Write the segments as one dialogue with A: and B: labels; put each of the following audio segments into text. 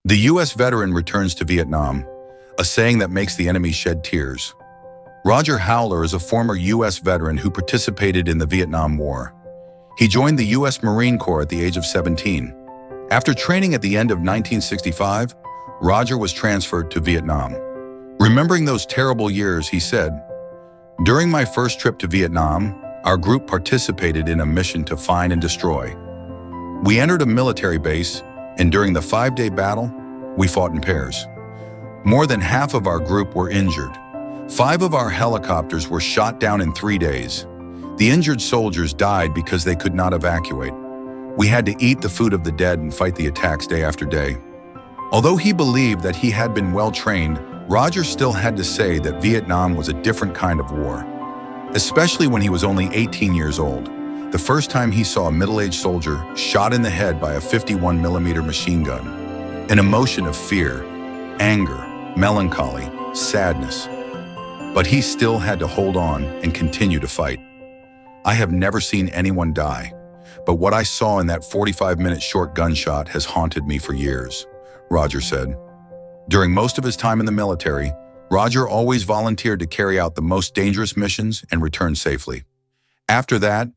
A: The U.S. veteran returns to Vietnam, a saying that makes the enemy shed tears. Roger Howler is a former U.S. veteran who participated in the Vietnam War. He joined the U.S. Marine Corps at the age of 17. After training at the end of 1965, Roger was transferred to Vietnam. Remembering those terrible years, he said, "During my first trip to Vietnam, our group participated in a mission to find and destroy. We entered a military base, and during the 5-day battle, we fought in pairs. More than half of our group were injured. 5 of our helicopters were shot down in 3 days. The injured soldiers died because they could not evacuate. We had to eat the food of the dead and fight the attacks day after day." Although he believed that he had been well trained, Roger still had to say that Vietnam was a different kind of war, especially when he was only 18 years old. The first time he saw a middle-aged soldier shot in the head by a 51mm machine gun. An emotion of fear, anger, melancholy, sadness. But he still had to hold on and continue to fight. "I have never seen anyone die, but what I saw in that 45-minute short gunshot has haunted me for years," Roger said. During most of his time in the military, Roger always volunteered to carry out the most dangerous missions and return safely. After that,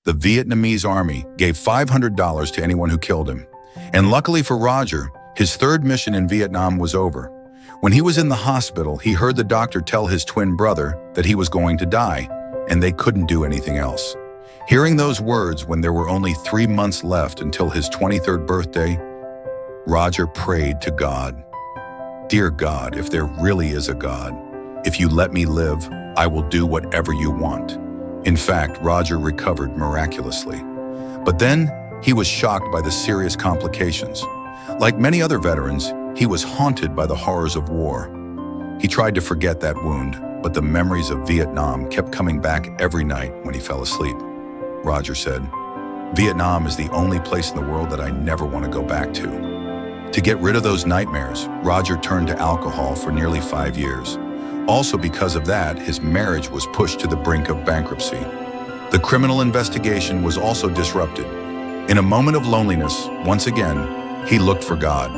A: the Vietnamese army gave $500 to anyone who killed him. And luckily for Roger, his 3rd mission in Vietnam was over. When he was in the hospital, he heard the doctor tell his twin brother that he was going to die, and they couldn't do anything else. Hearing those words when there were only 3 months left until his 23rd birthday, Roger prayed to God. "Dear God, if there really is a God, if you let me live, I will do whatever you want." In fact, Roger recovered miraculously. But then, he was shocked by the serious complications. Like many other veterans, he was haunted by the horrors of war. He tried to forget that wound, but the memories of Vietnam kept coming back every night when he fell asleep. Roger said, "Vietnam is the only place in the world that I never want to go back to." To get rid of those nightmares, Roger turned to alcohol for nearly 5 years. Also because of that, his marriage was pushed to the brink of bankruptcy. The criminal investigation was also disrupted. In a moment of loneliness, once again, he looked for God.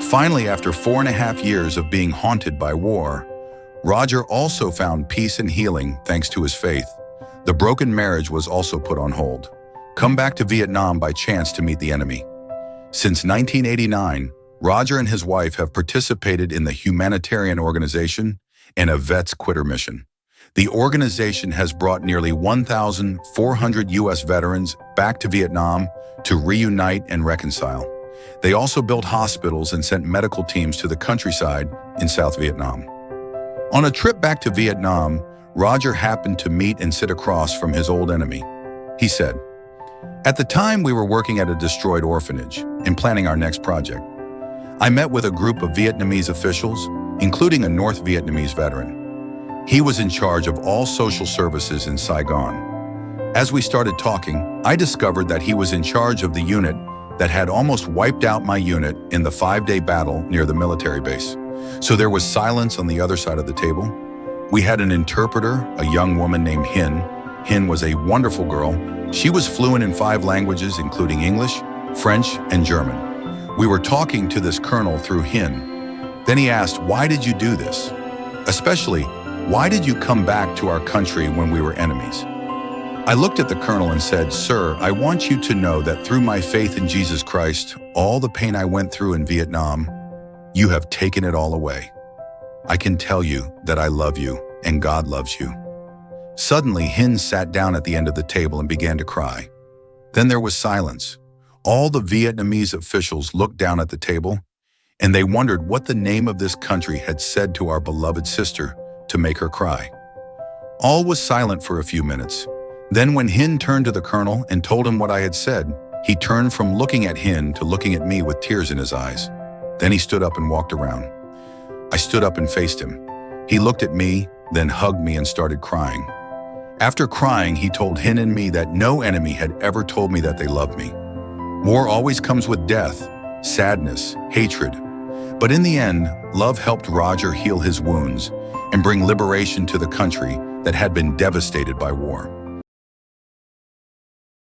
A: Finally, after 4.5 years of being haunted by war, Roger also found peace and healing thanks to his faith. The broken marriage was also put on hold. Come back to Vietnam by chance to meet the enemy. Since 1989, Roger and his wife have participated in the humanitarian organization and a Vets Quitter mission. The organization has brought nearly 1,400 U.S. veterans back to Vietnam to reunite and reconcile. They also built hospitals and sent medical teams to the countryside in South Vietnam. On a trip back to Vietnam, Roger happened to meet and sit across from his old enemy. He said, "At the time, we were working at a destroyed orphanage and planning our next project. I met with a group of Vietnamese officials, including a North Vietnamese veteran. He was in charge of all social services in Saigon. As we started talking, I discovered that he was in charge of the unit that had almost wiped out my unit in the 5-day battle near the military base. So there was silence on the other side of the table. We had an interpreter, a young woman named Hin. Hin was a wonderful girl. She was fluent in 5 languages, including English, French, and German. We were talking to this colonel through Hin. Then he asked, 'Why did you do this? Especially, why did you come back to our country when we were enemies?' I looked at the colonel and said, 'Sir, I want you to know that through my faith in Jesus Christ, all the pain I went through in Vietnam, you have taken it all away. I can tell you that I love you and God loves you.' Suddenly, Hin sat down at the end of the table and began to cry. Then there was silence. All the Vietnamese officials looked down at the table, and they wondered what the name of this country had said to our beloved sister to make her cry. All was silent for a few minutes. Then when Hin turned to the colonel and told him what I had said, he turned from looking at Hin to looking at me with tears in his eyes. Then he stood up and walked around. I stood up and faced him. He looked at me, then hugged me and started crying. After crying, he told Hin and me that no enemy had ever told me that they loved me. War always comes with death, sadness, hatred. But in the end, love helped Roger heal his wounds and bring liberation to the country that had been devastated by war.